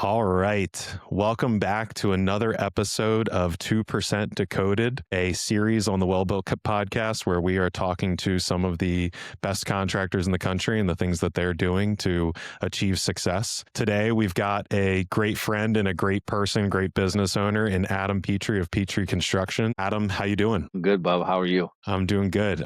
All right. Welcome back to another episode of 2% Decoded, a series on the Well Built podcast where we are talking to some of the best contractors in the country and the things that they're doing to achieve success. Today, we've got a great friend and a great person, great business owner in Adam Petrie of Petrie Construction. Adam, how you doing? Good, Bob. How are you? I'm doing good.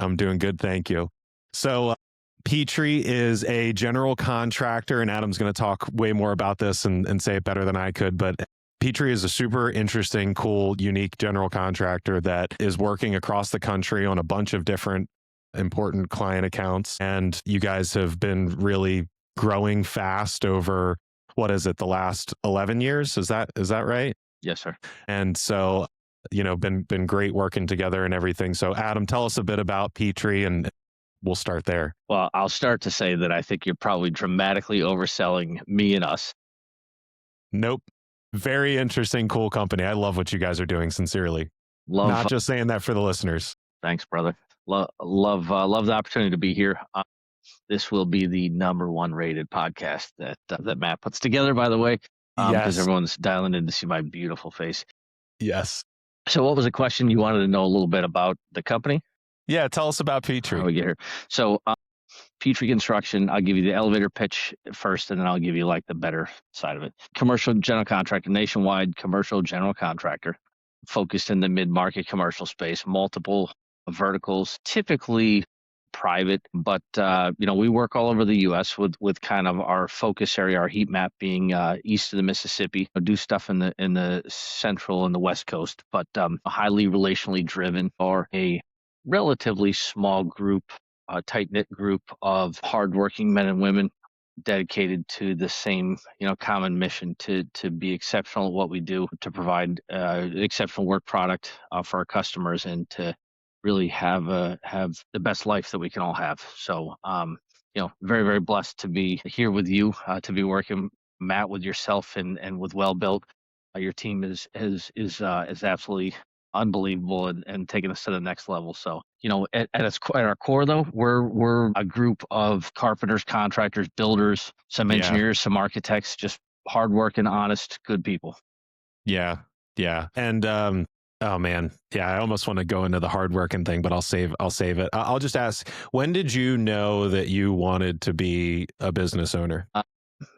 Thank you. So Petrie is a general contractor, and Adam's going to talk way more about this and say it better than I could. But Petrie is a super interesting, cool, unique general contractor that is working across the country on a bunch of different important client accounts. And you guys have been really growing fast over, what is it, the last 11 years? Is that right? Yes, sir. And so, been great working together and everything. So Adam, tell us a bit about Petrie and we'll start there. Well, I'll start to say that I think you're probably dramatically overselling me and us. Nope. Very interesting, cool company. I love what you guys are doing, sincerely. Not just saying that for the listeners. Thanks, brother. Love the opportunity to be here. This will be the #1 rated podcast that Matt puts together, by the way, because everyone's dialing in to see my beautiful face. Yes. So what was the question? You wanted to know a little bit about the company? Yeah, tell us about Petrie. How we get here. So Petrie Construction, I'll give you the elevator pitch first, and then I'll give you like the better side of it. Commercial general contractor, nationwide commercial general contractor, focused in the mid-market commercial space, multiple verticals, typically private, but we work all over the U.S. with kind of our focus area, our heat map being east of the Mississippi. I do stuff in the central and the west coast, but highly relationally driven, or a relatively small group, a tight-knit group of hardworking men and women dedicated to the same, common mission to be exceptional at what we do, to provide exceptional work product for our customers, and to really have the best life that we can all have. So, very, very blessed to be here with you, to be working, Matt, with yourself and with Well Built. Your team is absolutely unbelievable and taking us to the next level. So, at our core, though, we're a group of carpenters, contractors, builders, some engineers, some architects, just hardworking, honest, good people. Yeah. And oh man, yeah, I almost want to go into the hardworking thing, but I'll save it. I'll just ask, when did you know that you wanted to be a business owner?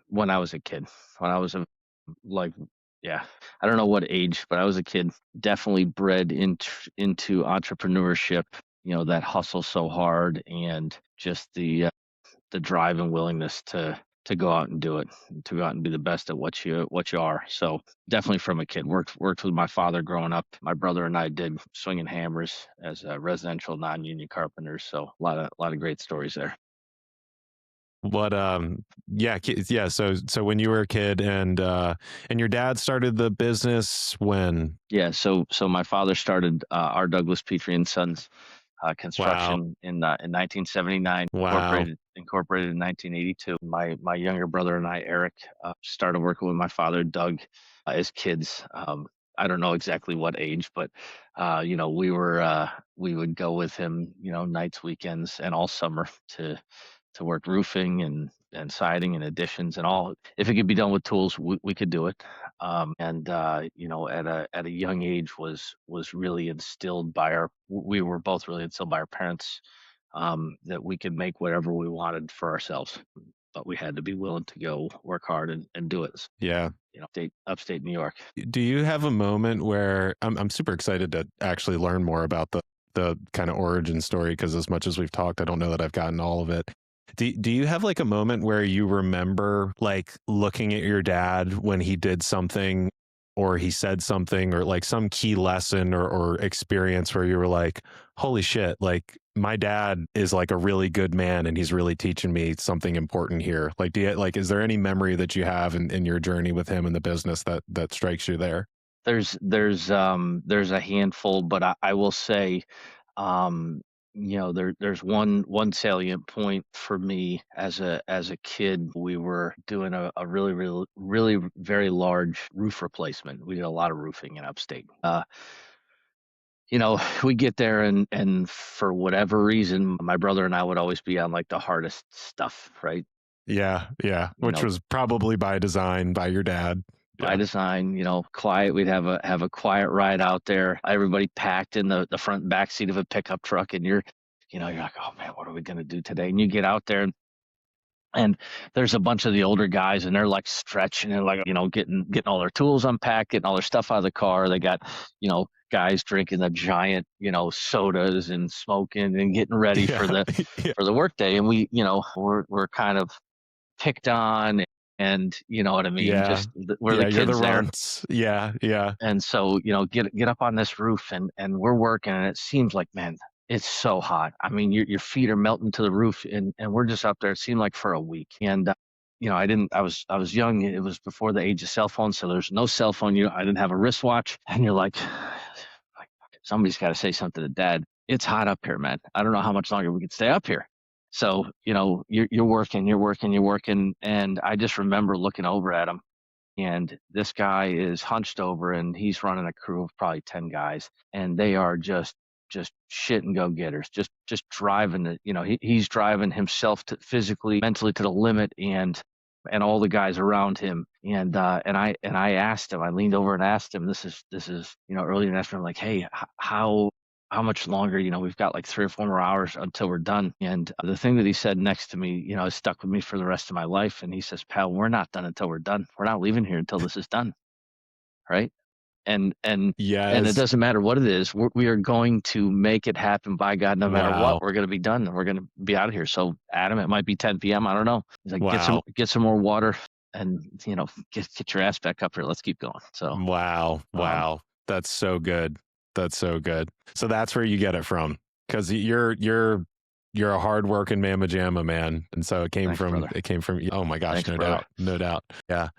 When I was a kid, when I was I don't know what age, but I was a kid, definitely bred into entrepreneurship, that hustle so hard, and just the drive and willingness to go out and do it, to go out and be the best at what you are. So definitely from a kid, worked with my father growing up. My brother and I did swinging hammers as residential non-union carpenters. So a lot of great stories there. What yeah. So when you were a kid and your dad started the business when? Yeah, so my father started our Douglas Petrie and Sons construction in 1979. Wow. Incorporated in 1982. My younger brother and I, Eric, started working with my father, Doug, as kids. I don't know exactly what age, but we would go with him, nights, weekends, and all summer to work roofing and siding and additions and all. If it could be done with tools, we could do it. At a young age was really instilled by we were both really instilled by our parents, that we could make whatever we wanted for ourselves, but we had to be willing to go work hard and do it. Yeah. Upstate New York. Do you have a moment where I'm super excited to actually learn more about the kind of origin story, because as much as we've talked, I don't know that I've gotten all of it. Do you have like a moment where you remember like looking at your dad when he did something or he said something, or like some key lesson or experience where you were like, holy shit, like my dad is like a really good man and he's really teaching me something important here? Like, is there any memory that you have in your journey with him in the business that strikes you there? There's a handful, but I will say, there's one salient point for me as a kid. We were doing a really, really, really very large roof replacement. We did a lot of roofing in upstate. We get there and for whatever reason, my brother and I would always be on like the hardest stuff, right? Yeah, yeah, you which know, was probably by design by your dad. by Yeah. design, quiet. We'd have a quiet ride out there. Everybody packed in the front and back seat of a pickup truck, and you're like, oh man, what are we gonna do today? And you get out there, and there's a bunch of the older guys, and they're like stretching and like, getting all their tools unpacked, getting all their stuff out of the car. They got, guys drinking the giant, sodas and smoking and getting ready for Yeah. the Yeah. for the workday. And we're kind of picked on, and you know what I mean, Yeah. just we're the Yeah, you're the kids there. runts. Yeah, yeah. And so, get up on this roof, and we're working, and it seems like, man, it's so hot. I mean, your feet are melting to the roof, and we're just up there. It seemed like for a week. And I was young. It was before the age of cell phones, so there's no cell phone. I didn't have a wristwatch, and you're like, somebody's got to say something to dad. It's hot up here, man. I don't know how much longer we could stay up here. So, you're working, you're working, you're working, and I just remember looking over at him, and this guy is hunched over, and he's running a crew of probably 10 guys, and they are just shit and go getters, just driving he's driving himself to physically, mentally to the limit, and all the guys around him. And I asked him, I leaned over and asked him, this is early in the afternoon, like, hey, how much longer? We've got like 3 or 4 more hours until we're done. And the thing that he said next to me, has stuck with me for the rest of my life. And he says, pal, we're not done until we're done. We're not leaving here until this is done. Right. And and and it Yes. doesn't matter what it is. We are going to make it happen, by God. No matter what, Wow. we're going to be done, and we're going to be out of here. So, Adam, it might be 10 p.m. I don't know. He's like, Wow. get some more water, and get your ass back up here. Let's keep going. So, Wow. um, Wow. That's so good. That's so good. So that's where you get it from. Because you're a hardworking mamma jamma man. And so thanks, brother. it came from oh my gosh, Thanks, no brother. doubt. No doubt. Yeah.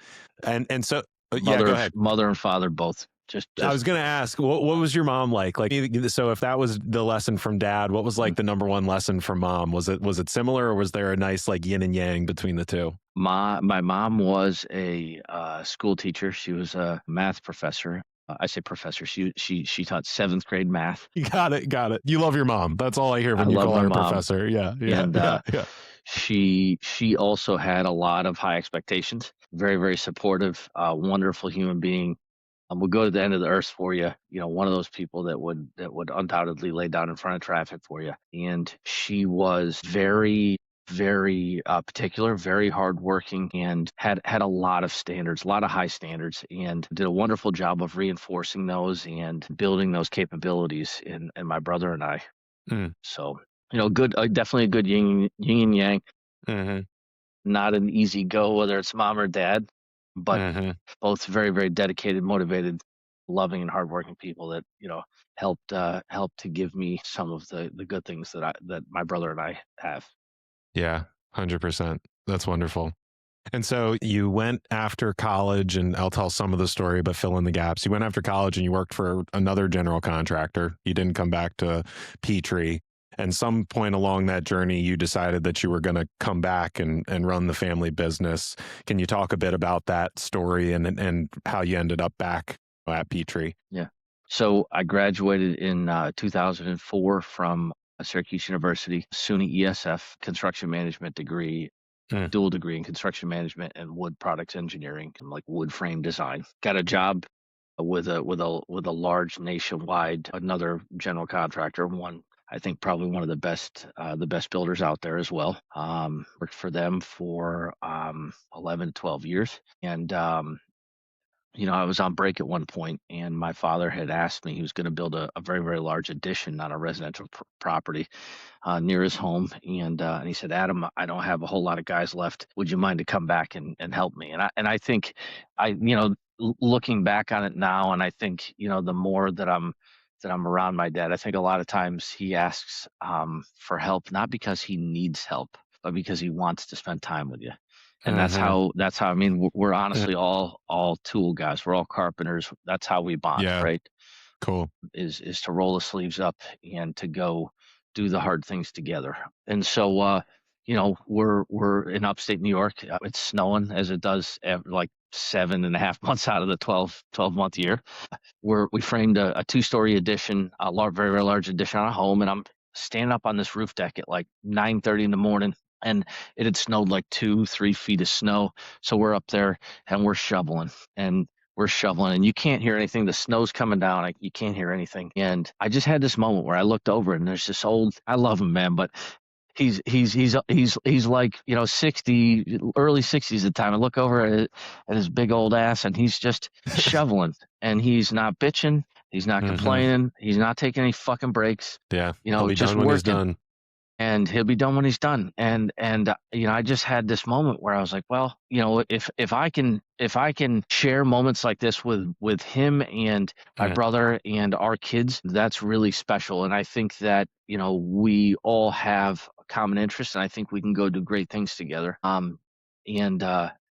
And so yeah, go ahead. Mother and father both. I Just was gonna ask, what was your mom like? Like, so if that was the lesson from dad, what was like the number one lesson from mom? Was it similar, or was there a nice like yin and yang between the two? my mom was a school teacher. She was a math professor. I say professor. She taught seventh grade math. You got it, got it. You love your mom. That's all I hear I when you love call my her a mom, professor. Yeah, yeah, and yeah, yeah. she also had a lot of high expectations. Very, very supportive, wonderful human being. Would go to the end of the earth for you. One of those people that would undoubtedly lay down in front of traffic for you. And she was very, very particular, very hardworking, and had a lot of standards, a lot of high standards, and did a wonderful job of reinforcing those and building those capabilities in my brother and I. Mm, So, good, definitely a good yin and yang. hmm. Not an easy go, whether it's mom or dad, but Hmm. both very, very dedicated, motivated, loving, and hardworking people that helped to give me some of the good things that my brother and I have. Yeah, 100%. That's wonderful. And so you went after college, and I'll tell some of the story, but fill in the gaps. You went after college and you worked for another general contractor. You didn't come back to Petrie. And some point along that journey, you decided that you were going to come back and run the family business. Can you talk a bit about that story and how you ended up back at Petrie? Yeah. So I graduated in 2004 from Syracuse University, SUNY ESF, construction management degree, Mm, dual degree in construction management and wood products engineering, and like wood frame design. Got a job with a large nationwide, another general contractor, one, I think, probably one of the best builders out there as well. Worked for them for 11 to 12 years. And I was on break at one point, and my father had asked me, he was going to build a very, very large addition on a residential property near his home. And he said, Adam, I don't have a whole lot of guys left. Would you mind to come back and help me? And I think, looking back on it now, and I think, the more that I'm around my dad, I think a lot of times he asks for help, not because he needs help, but because he wants to spend time with you. And hmm. that's how, I mean, we're honestly all tool guys. We're all carpenters. That's how we bond, Yeah, right? cool. Is to roll the sleeves up and to go do the hard things together. And so, we're in upstate New York. It's snowing as it does like 7.5 months out of the 12-month year. We framed a two-story addition, a large, very, very large addition on a home, and I'm standing up on this roof deck at like 9:30 in the morning, and it had snowed like 2-3 feet of snow. So we're up there and we're shoveling and you can't hear anything. The snow's coming down. You can't hear anything. And I just had this moment where I looked over and there's this old, I love him, man, but he's like, 60, early 60s at the time. I look over at his big old ass and he's just shoveling and he's not bitching. He's not complaining. He's not taking any fucking breaks. Yeah. He'll be Just done when he's working. done. And he'll be done when he's done. And I just had this moment where I was like, well, if I can share moments like this with him and my brother and our kids, that's really special. And I think that we all have a common interest, and I think we can go do great things together.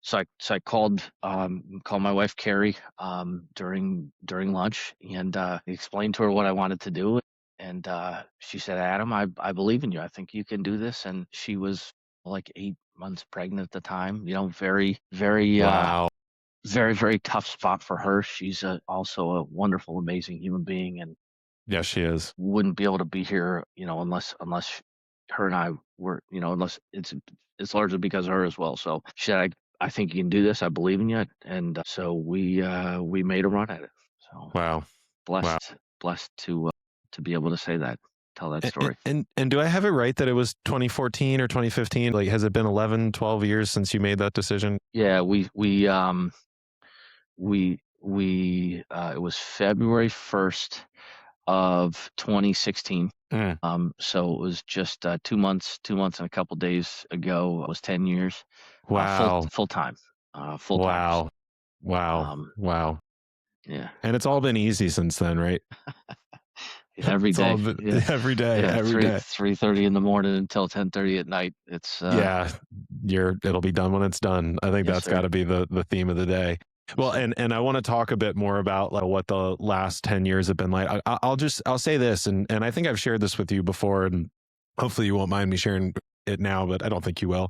So I called my wife Carrie during lunch and explained to her what I wanted to do. And she said, Adam, I believe in you. I think you can do this. And she was like 8 months pregnant at the time. Very, very, Wow. very, very tough spot for her. She's also a wonderful, amazing human being, and Yeah, she is. wouldn't be able to be here, unless her and I were, unless it's largely because of her as well. So she said, I think you can do this. I believe in you. And so we made a run at it. So Wow. blessed to be able to say that, tell that story. And do I have it right that it was 2014 or 2015? Like, has it been 11, 12 years since you made that decision? Yeah, it was February 1st of 2016. So it was just 2 months and a couple days ago. It was 10 years. Wow. Full time. Wow. Wow. Yeah. And it's all been easy since then, right? Every day. Every day. 3:30 in the morning until 10:30 at night. It's it'll be done when it's done. I think that's got to be the theme of the day. Well, and I want to talk a bit more about like what the last 10 years have been like. I'll say this, and I think I've shared this with you before, and hopefully you won't mind me sharing it now, but I don't think you will.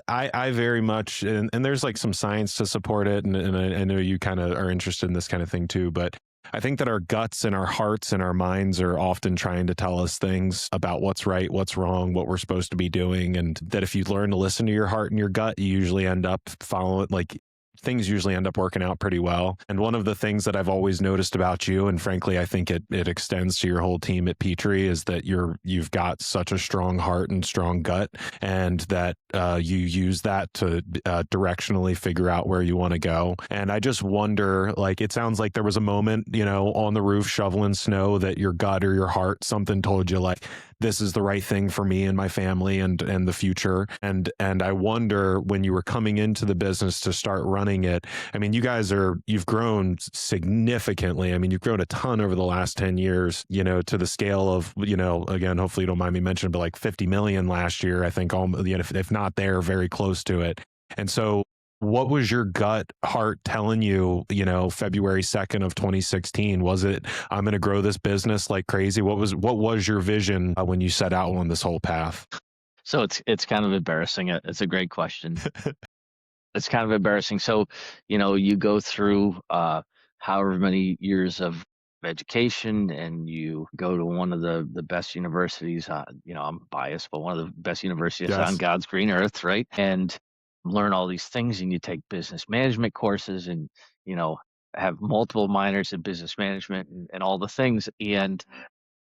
I very much, and there's like some science to support it, and I know you kind of are interested in this kind of thing too, but I think that our guts and our hearts and our minds are often trying to tell us things about what's right, what's wrong, what we're supposed to be doing. And that if you learn to listen to your heart and your gut, you usually end up following, like, things usually end up working out pretty well. And one of the things that I've always noticed about you, and frankly, I think it extends to your whole team at Petrie, is that you've got such a strong heart and strong gut, and that you use that to directionally figure out where you want to go. And I just wonder, like, it sounds like there was a moment, on the roof shoveling snow, that your gut or your heart, something told you like, this is the right thing for me and my family and the future. And I wonder, when you were coming into the business to start running it, I mean, you've grown significantly. I mean, you've grown a ton over the last 10 years, to the scale of, again, hopefully you don't mind me mentioning, but like 50 million last year, I think, if not there, very close to it. And so what was your gut heart telling you, February 2nd of 2016? Was it, I'm going to grow this business like crazy? What was your vision when you set out on this whole path? So it's kind of embarrassing. It's a great question. It's kind of embarrassing. So, you go through however many years of education, and you go to one of the best universities, I'm biased, but one of the best universities on God's green earth, right? And learn all these things, and you take business management courses, and have multiple minors in business management and all the things. And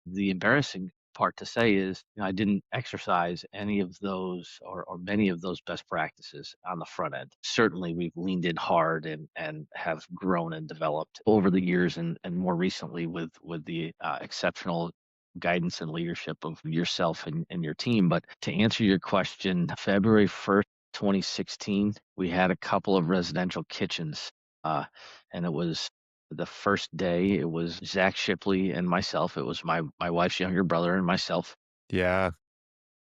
the embarrassing part to say is, I didn't exercise any of those or many of those best practices on the front end. Certainly we've leaned in hard and have grown and developed over the years, and more recently with the exceptional guidance and leadership of yourself and your team. But to answer your question, February 1st, 2016, we had a couple of residential kitchens, and it was the first day. It was Zach Shipley and myself. It was my wife's younger brother and myself. Yeah.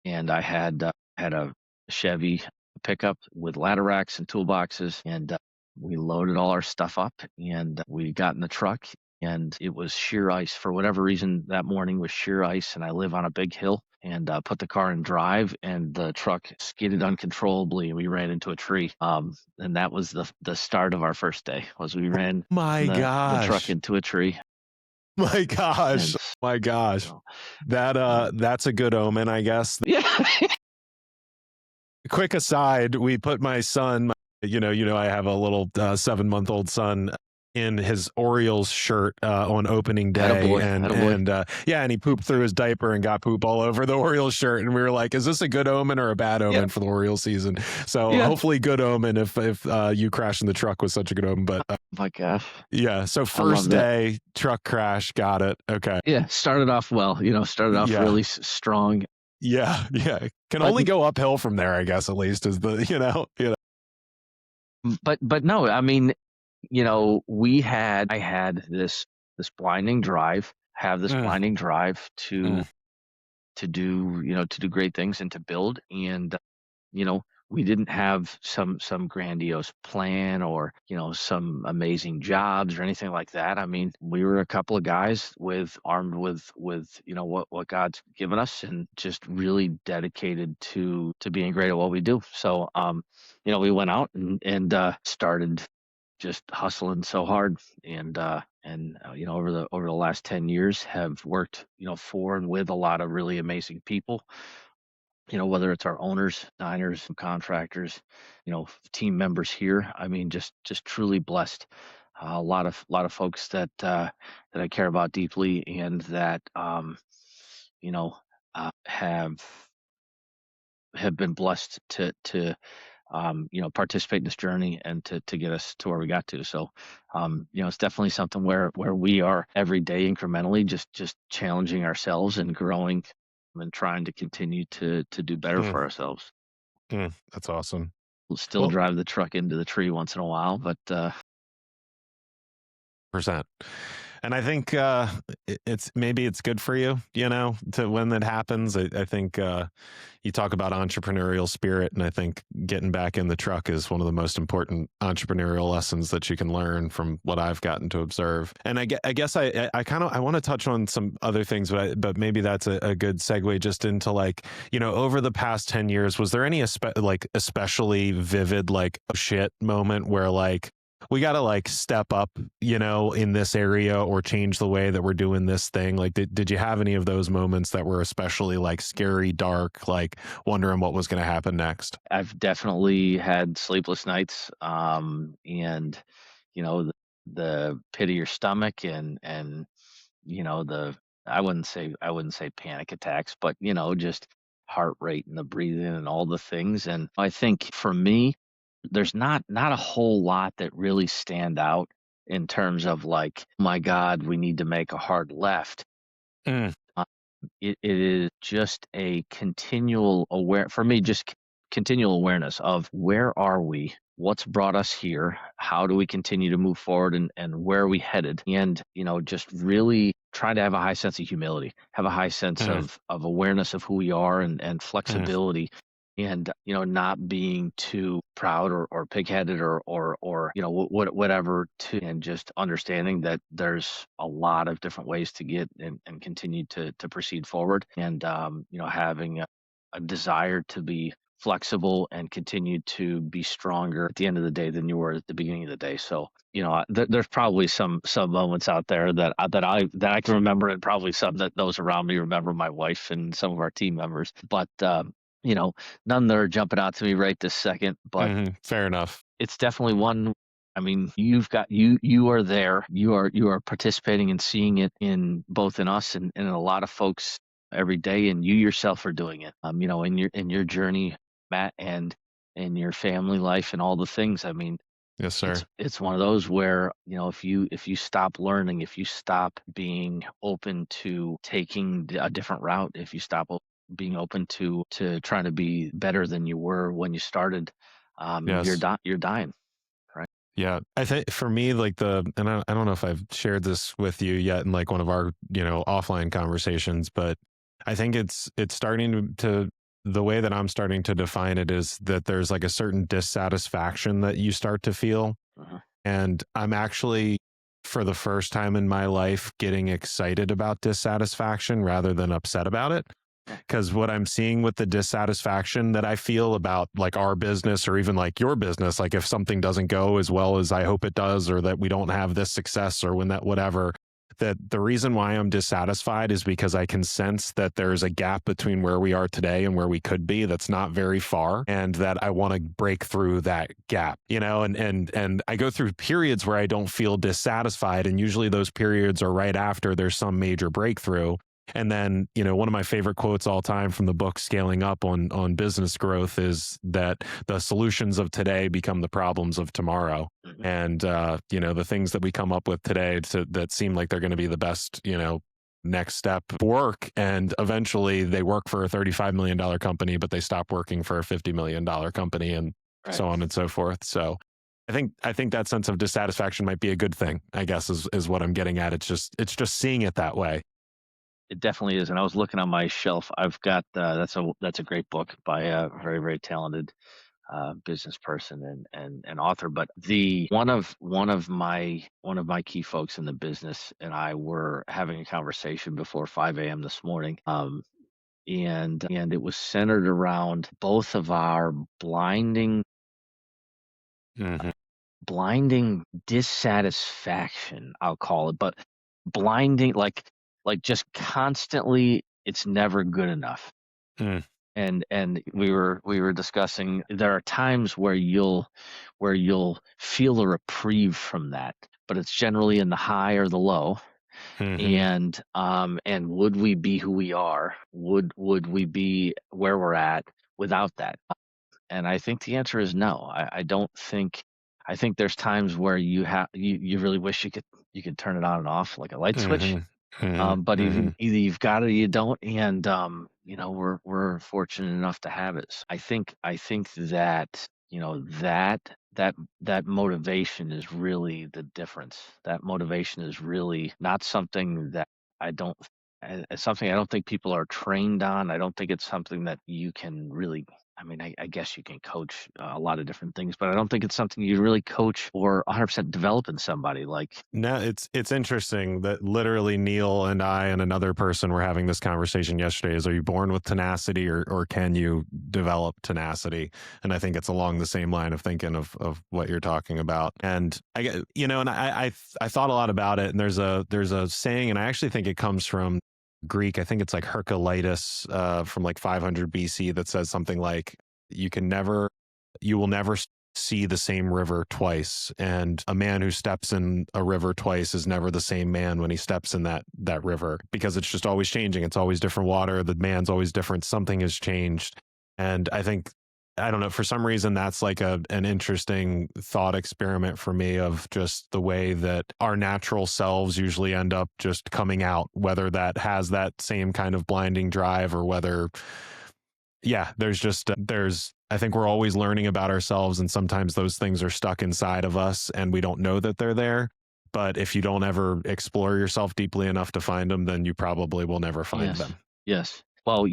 And I had a Chevy pickup with ladder racks and toolboxes, and we loaded all our stuff up, and we got in the truck, and it was sheer ice. For whatever reason, that morning was sheer ice, and I live on a big hill, and put the car in drive, and the truck skidded uncontrollably, and we ran into a tree. And that was the start of our first day. Was we ran the truck into a tree. My gosh. My gosh. That's a good omen, I guess. Yeah. quick aside, we put my son, I have a little 7-month-old son in his Orioles shirt on opening day, Attaboy, and attaboy. and he pooped through his diaper and got poop all over the Orioles shirt, and we were like, is this a good omen or a bad Yeah, omen for the Orioles season? So yeah. hopefully good omen if you crashing the truck was such a good omen, but My gosh, yeah. So I love first that. day truck crash, got it. Okay. Yeah, started off well. Started off Yeah. really strong, Yeah. Can but only go uphill from there, I guess. At least is the but no, I mean, I had this blinding drive, have this Mm, blinding drive mm, to do great things and to build. And you know we didn't have some grandiose plan or some amazing jobs or anything like that. I mean, we were a couple of guys armed with what God's given us, and just really dedicated to being great at what we do. So we went out and started just hustling so hard. And over the last 10 years have worked for and with a lot of really amazing people, whether it's our owners, designers, contractors, team members here. I mean, just truly blessed. A lot of folks that I care about deeply, and that you know have been blessed to participate in this journey and to get us to where we got to. So it's definitely something where we are every day incrementally just challenging ourselves and growing and trying to continue to do better mm, for ourselves. that's awesome. We'll still Well, drive the truck into the tree once in a while, but percent. And I think it's good for you, to when that happens. I think you talk about entrepreneurial spirit, and I think getting back in the truck is one of the most important entrepreneurial lessons that you can learn from what I've gotten to observe. And I guess I want to touch on some other things, but maybe that's a good segue just into like, over the past 10 years, was there any especially vivid like oh shit moment where like we got to like step up, in this area or change the way that we're doing this thing? Like, did you have any of those moments that were especially like scary, dark, like wondering what was going to happen next? I've definitely had sleepless nights, and the pit of your stomach, and the I wouldn't say panic attacks, but just heart rate and the breathing and all the things. And I think for me, there's not a whole lot that really stand out in terms of like, my God, we need to make a hard left. Mm, Uh, it is just a continual for me, just continual awareness of where are we, what's brought us here, how do we continue to move forward, and where are we headed. And just really try to have a high sense of humility, have a high sense mm, of awareness of who we are, and mm, flexibility, and not being too proud or pigheaded or whatever, and just understanding that there's a lot of different ways to get and continue to proceed forward. And having a desire to be flexible and continue to be stronger at the end of the day than you were at the beginning of the day. So there's probably some moments out there that I can remember, and probably some that those around me remember, my wife and some of our team members. But you know none that are jumping out to me right this second. But fair enough. it's definitely one. I mean, you are there. You are participating and seeing it in both in us and in a lot of folks every day, and you yourself are doing it. In your journey, Matt, and in your family life and all the things. I mean, Yes, it's sir. it's one of those where if you stop learning, if you stop being open to taking a different route, if you stop being open to trying to be better than you were when you started, Yes. you're dying, right? Yeah, I think for me, like and I don't know if I've shared this with you yet in like one of our, offline conversations, but I think it's starting to the way that I'm starting to define it is that there's like a certain dissatisfaction that you start to feel. Uh-huh. And I'm actually, for the first time in my life, getting excited about dissatisfaction rather than upset about it. Oh, Because what I'm seeing with the dissatisfaction that I feel about like our business or even like your business, like if something doesn't go as well as I hope it does, or that we don't have this success or when that whatever, that the reason why I'm dissatisfied is because I can sense that there's a gap between where we are today and where we could be that's not very far, and that I want to break through that gap, you know, and I go through periods where I don't feel dissatisfied, and usually those periods are right after there's some major breakthrough. And then, you know, one of my favorite quotes all time from the book Scaling Up on business growth is that the solutions of today become the problems of tomorrow. Mhm. And you know, the things that we come up with today that seem like they're going to be the best, you know, next step work, and eventually they work for a $35 million company, but they stop working for a $50 million company, and Right. so on and so forth. So I think that sense of dissatisfaction might be a good thing, I guess, is what I'm getting at. It's just seeing it that way. It definitely is. And I was looking on my shelf. I've got that's a great book by a very, very talented business person and author. But the one of my key folks in the business and I were having a conversation before 5 a.m. this morning. And it was centered around both of our Hmm. blinding dissatisfaction, I'll call it, but blinding, like just constantly, it's never good enough. Mm. And we were discussing there are times where you'll feel a reprieve from that, but it's generally in the high or the low. Hmm. And would we be who we are? Would we be where we're at without that? And I think the answer is no. I don't think. I think there's times where you really wish you could turn it on and off like a light switch. Hmm. Hmm. But Hmm. either you've got it or you don't, and we're fortunate enough to have it. I think that that motivation is really the difference. That motivation is really not something that I don't. It's something I don't think people are trained on. I don't think it's something that you can really. I mean, I guess you can coach a lot of different things, but I don't think it's something you really coach or 100% develop in somebody. Like, No, it's interesting that literally Neil and I and another person were having this conversation yesterday. Is, are you born with tenacity, or can you develop tenacity? And I think it's along the same line of thinking of what you're talking about. And I thought a lot about it. And there's a saying, and I actually think it comes from Greek. I think it's like Herculitus from like 500 BC, that says something like, you will never see the same river twice, and a man who steps in a river twice is never the same man when he steps in that river, because it's just always changing. It's always different water, the man's always different, something has changed. And I don't know, for some reason that's like an interesting thought experiment for me, of just the way that our natural selves usually end up just coming out, whether that has that same kind of blinding drive, or whether, yeah, I think we're always learning about ourselves, and sometimes those things are stuck inside of us and we don't know that they're there. But if you don't ever explore yourself deeply enough to find them, then you probably will never find yes, them. yes. Well,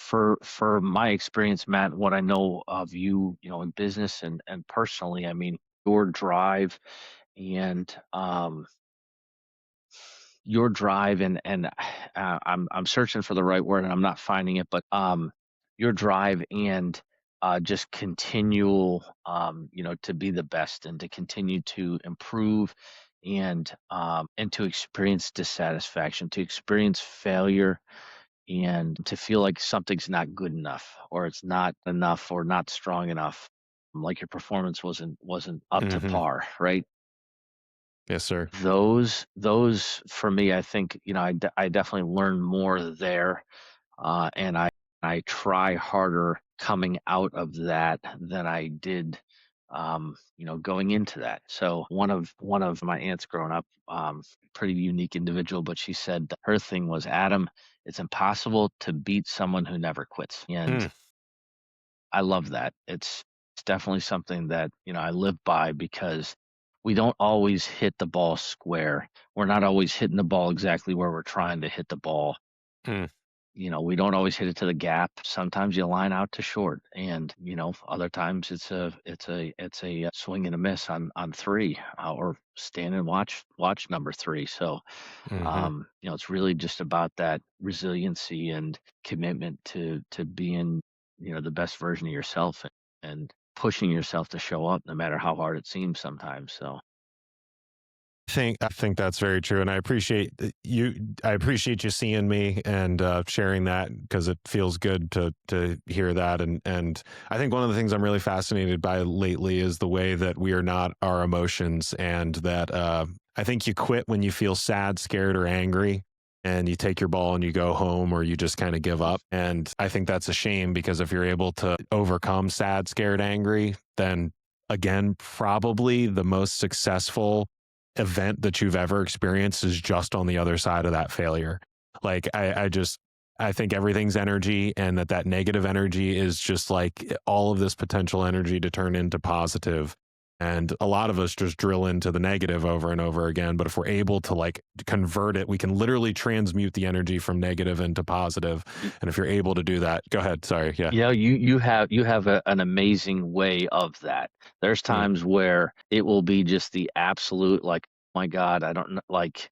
for my experience, Matt, what I know of you, in business and personally, I mean, your drive and I'm searching for the right word and I'm not finding it, but your drive and just continual, to be the best and to continue to improve and to experience dissatisfaction, to experience failure, and to feel like something's not good enough or it's not enough or not strong enough, like your performance wasn't up to Hmm. par, right? Yes, sir. Those for me, I think, I definitely learned more there, and I try harder coming out of that than I did, going into that. So one of my aunts growing up, pretty unique individual, but she said that her thing was, Adam, it's impossible to beat someone who never quits, and Hmm. I love that. It's definitely something that, I live by, because we don't always hit the ball square. We're not always hitting the ball exactly where we're trying to hit the ball. Hmm. We don't always hit it to the gap. Sometimes you line out to short, and other times it's a swing and a miss on three, or stand and watch number three. So Hmm. it's really just about that resiliency and commitment to being, the best version of yourself, and pushing yourself to show up no matter how hard it seems sometimes. So I think that's very true, and I appreciate you seeing me and sharing that because it feels good to hear that. And I think one of the things I'm really fascinated by lately is the way that we are not our emotions, and that I think you quit when you feel sad, scared, or angry. And you take your ball and you go home, or you just kind of give up. And I think that's a shame because if you're able to overcome sad, scared, angry, then again, probably the most successful event that you've ever experienced is just on the other side of that failure. Like I think everything's energy, and that negative energy is just like all of this potential energy to turn into positive. And a lot of us just drill into the negative over and over again. But if we're able to like convert it, we can literally transmute the energy from negative into positive. And if you're able to do that, go ahead. Sorry. Yeah. Yeah, you have an amazing way of that. There's Mm, times where it will be just the absolute like, my God, I don't know, like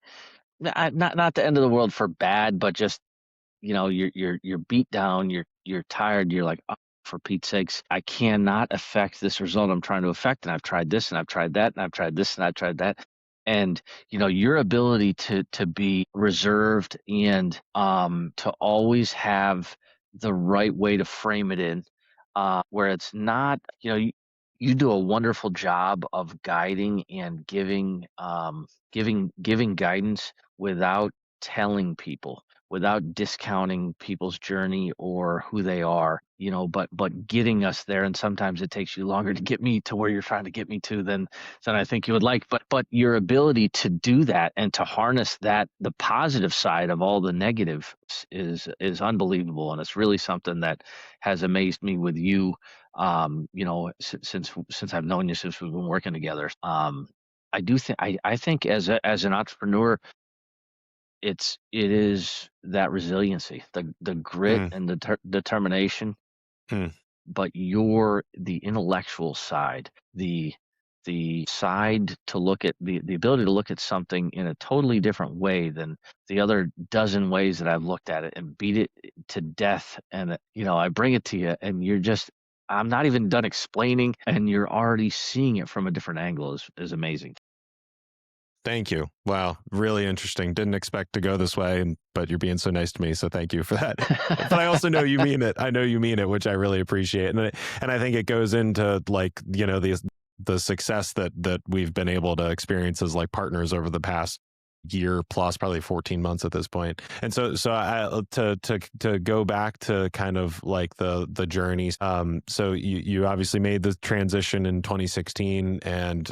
not the end of the world for bad, but just you're beat down, you're tired, you're like, "Oh, for Pete's sakes, I cannot affect this result I'm trying to affect, and I've tried this and I've tried that and I've tried this and I've tried that." And your ability to be reserved and to always have the right way to frame it in, where it's not, you do a wonderful job of guiding and giving guidance without telling people, without discounting people's journey or who they are, but getting us there. And sometimes it takes you longer to get me to where you're trying to get me to than I think you would like. But your ability to do that and to harness that, the positive side of all the negative, is unbelievable. And it's really something that has amazed me with you. Since I've known you, since we've been working together. I think as an entrepreneur, it is that resiliency, the grit mm, and the determination, mm. but you're the intellectual side, the side to look at the ability to look at something in a totally different way than the other dozen ways that I've looked at it and beat it to death. And I bring it to you, and you're just, I'm not even done explaining, and you're already seeing it from a different angle is amazing. Thank you. Wow, really interesting. Didn't expect to go this way, but you're being so nice to me, so thank you for that. But I also know you mean it. I know you mean it, which I really appreciate. And I think it goes into like, the success that we've been able to experience as like partners over the past year plus, probably 14 months at this point. And so to go back to kind of like the journeys. So you obviously made the transition in 2016, and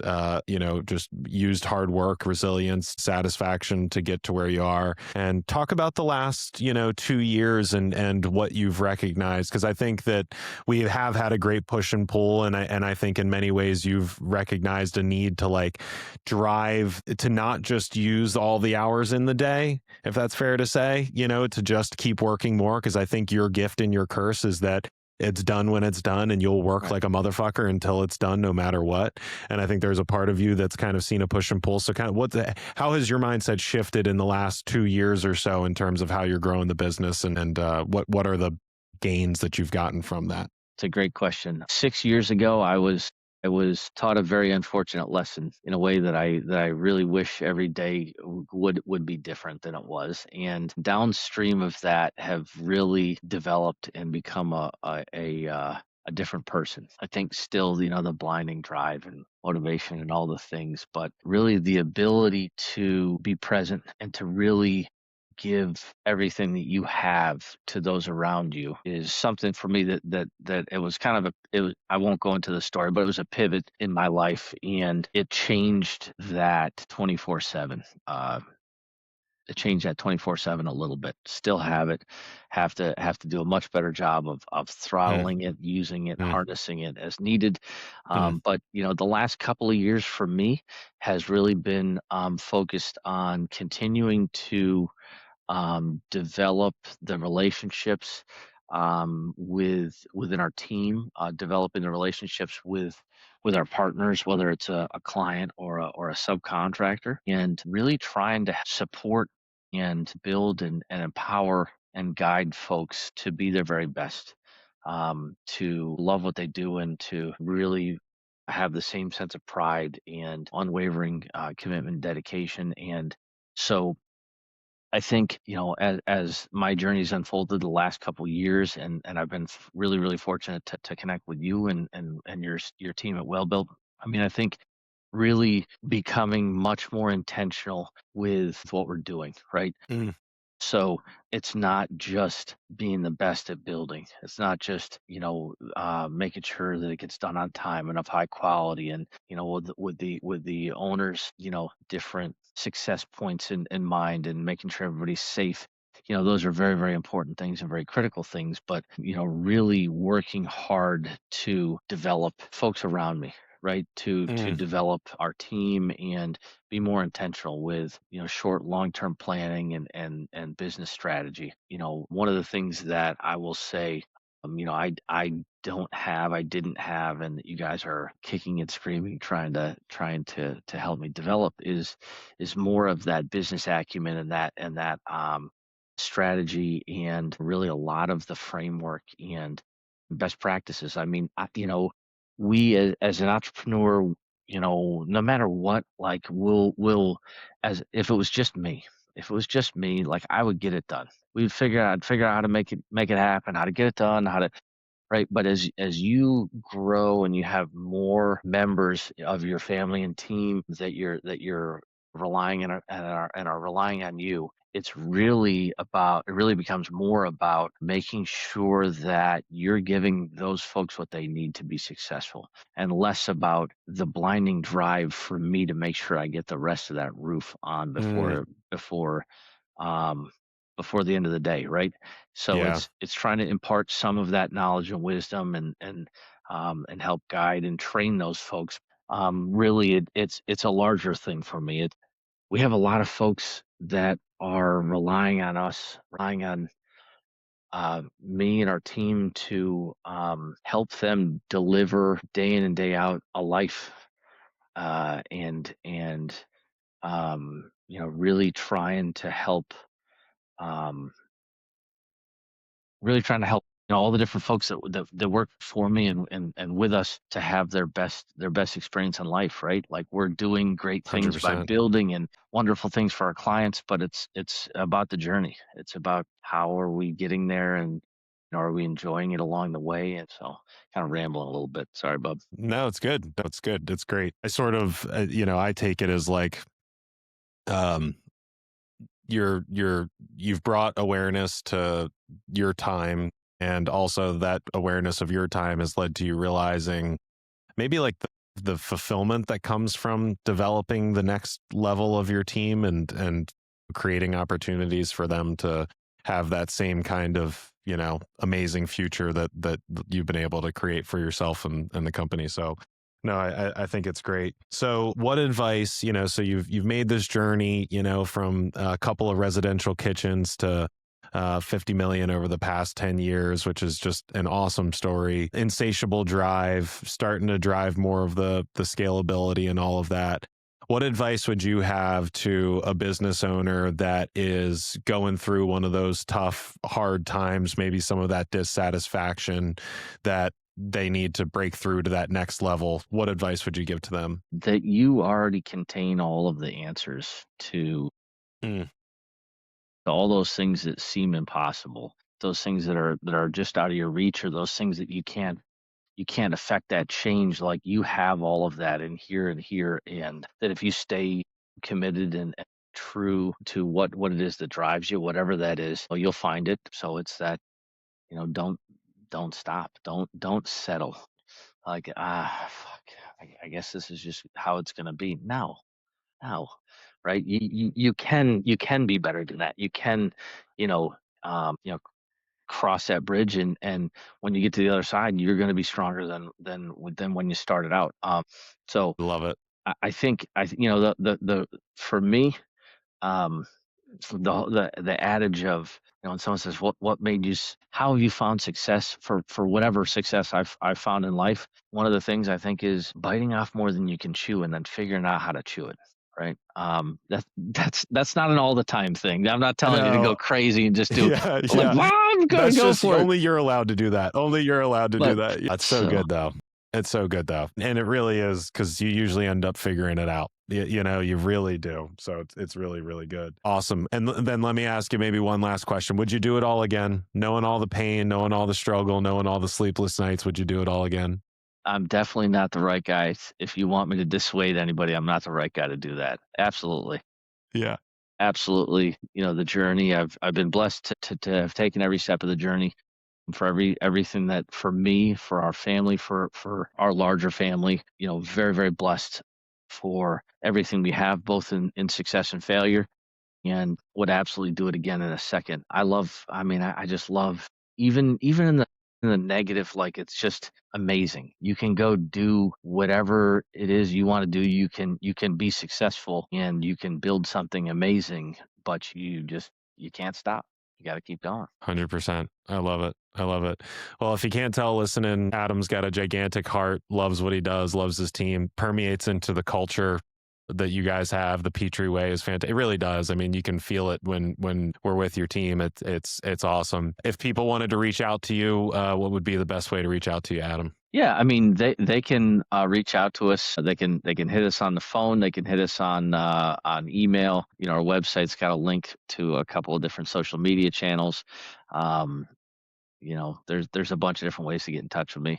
just used hard work, resilience, satisfaction to get to where you are. And talk about the last 2 years and what you've recognized, because I think that we have had a great push and pull, and I think in many ways you've recognized a need to like drive to not just use all the hours in the day, if that's fair to say, to just keep working more. Because I think your gift and your curse is that it's done when it's done, and you'll work Right. like a motherfucker until it's done, no matter what. And I think there's a part of you that's kind of seen a push and pull. So kind of how has your mindset shifted in the last 2 years or so in terms of how you're growing the business, and what are the gains that you've gotten from that? It's a great question. 6 years ago, I was taught a very unfortunate lesson in a way that I really wish every day would be different than it was. And downstream of that, have really developed and become a different person. I think still, the blinding drive and motivation and all the things, but really the ability to be present and to really give everything that you have to those around you is something for me that it was kind of I won't go into the story, but it was a pivot in my life, and it changed that 24/7. It changed that 24/7 a little bit. Still have it, have to do a much better job of Mm, throttling it, using it, mm, harnessing it as needed. mm, But the last couple of years for me has really been focused on continuing to develop the relationships within our team, developing the relationships with our partners, whether it's a client or a subcontractor, and really trying to support and build and empower and guide folks to be their very best, to love what they do, and to really I have the same sense of pride and unwavering commitment, dedication, and so I think, as my journey's unfolded the last couple years, and I've been really, really fortunate to connect with you and your team at Well Built. I mean, I think really becoming much more intentional with what we're doing, right? Mm, So it's not just being the best at building. It's not just, making sure that it gets done on time and of high quality, and with the owners, different success points in mind, and making sure everybody's safe. Those are very, very important things and very critical things. But really working hard to develop folks around me, right? To mm, develop our team and be more intentional with short long-term planning and business strategy. One of the things that I will say, I didn't have, and that you guys are kicking and screaming trying to help me develop is more of that business acumen and that strategy, and really a lot of the framework and best practices. I mean, we as an entrepreneur, no matter what, like we'll as if it was just me, like I would get it done. I'd figure out how to make it happen, how to get it done, how to right. But as you grow and you have more members of your family and team that you're relying and are relying on you, it really becomes more about making sure that you're giving those folks what they need to be successful, and less about the blinding drive for me to make sure I get the rest of that roof on mm, um, before the end of the day, right? So yeah, it's trying to impart some of that knowledge and wisdom, and help guide and train those folks. Really, it's a larger thing for me. We have a lot of folks that are relying on us, relying on me and our team to help them deliver day in and day out a life, and really trying to help. Um, really trying to help all the different folks that work for me and with us to have their best experience in life, right? Like we're doing great things by 100%. building and wonderful things for our clients, but it's about the journey. It's about how are we getting there, and are we enjoying it along the way. And so kind of rambling a little bit, sorry, bub. No, it's good. No, it's good. It's great. I sort of, I take it as like, um, you've brought awareness to your time, and also that awareness of your time has led to you realizing maybe like the fulfillment that comes from developing the next level of your team, and creating opportunities for them to have that same kind of amazing future that you've been able to create for yourself and the company. So no, I think it's great. So what advice, so you've made this journey, from a couple of residential kitchens to 50 million over the past 10 years, which is just an awesome story. Insatiable drive, starting to drive more of the scalability and all of that. What advice would you have to a business owner that is going through one of those tough, hard times, maybe some of that dissatisfaction that they need to break through to that next level? What advice would you give to them? That you already contain all of the answers Mm, to all those things that seem impossible, those things that are just out of your reach, or those things that you can't affect that change. Like you have all of that in here and here, and that if you stay committed and true to what it is that drives you, whatever that is, well, you'll find it. So it's that, don't stop, don't settle. Like, fuck, I guess this is just how it's gonna be. No, right? You can be better than that. You can, you know, you know, cross that bridge, and when you get to the other side, you're going to be stronger than when you started out. So love it. I think the for me, um, the adage of, when someone says, what made you how have you found success, for whatever success I've found in life, one of the things I think is biting off more than you can chew, and then figuring out how to chew it, right? That's not an all the time thing. I'm not telling you to go No, crazy and just do, yeah, like, yeah. I'm gonna That's go just for it. only you're allowed to do that. Only you're allowed to do But that. Yeah, that's so so good though. It's so good though. And it really is because you usually end up figuring it out. You know, you really do. So it's really, really good. Awesome. And then let me ask you maybe one last question. Would you do it all again? Knowing all the pain, knowing all the struggle, knowing all the sleepless nights, would you do it all again? I'm definitely not the right guy. If you want me to dissuade anybody, I'm not the right guy to do that. Absolutely. Yeah. Absolutely. You know, the journey, I've been blessed to have taken every step of the journey for everything that for me, for our family, for our larger family, you know, very, very blessed for everything we have, both in success and failure, and would absolutely do it again in a second. I mean, I just love even in the negative, like it's just amazing. You can go do whatever it is you want to do. You can be successful and you can build something amazing, but you can't stop. You got to keep going. 100%. I love it. I love it. Well, if you can't tell listening, Adam's got a gigantic heart, loves what he does, loves his team, permeates into the culture that you guys have. The Petrie way is fantastic. It really does. I mean, you can feel it when we're with your team. It's awesome. If people wanted to reach out to you, what would be the best way to reach out to you, Adam? Yeah, I mean they can reach out to us. They can hit us on the phone. They can hit us on email. You know, our website's got a link to a couple of different social media channels. Um, you know, there's a bunch of different ways to get in touch with me.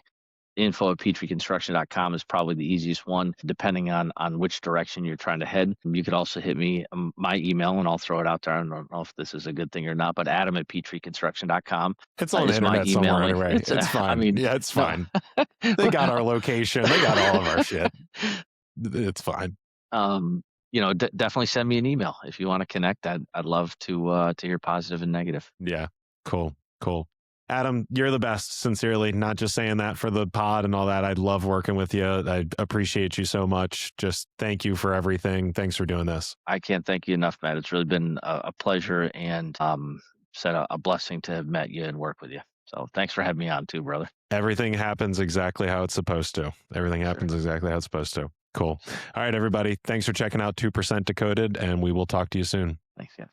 Info@petrieconstruction.com is probably the easiest one, depending on which direction you're trying to head. You could also hit me, my email, and I'll throw it out there. I don't know if this is a good thing or not, but Adam@petrieconstruction.com It's on the is my internet email somewhere link. anyway. It's, It's I fine. mean, Yeah, it's no. fine. They got our location. They got all of our shit. It's fine. You know, definitely send me an email if you want to connect. I'd love to hear positive and negative. Yeah. Cool. Cool. Adam, you're the best, sincerely. Not just saying that for the pod and all that. I love working with you. I appreciate you so much. Just thank you for everything. Thanks for doing this. I can't thank you enough, Matt. It's really been a pleasure and said a blessing to have met you and work with you. So thanks for having me on too, brother. Everything happens exactly how it's supposed to. Everything happens exactly how it's supposed to. Cool. All right, everybody. Thanks for checking out 2% Decoded, and we will talk to you soon. Thanks, yeah.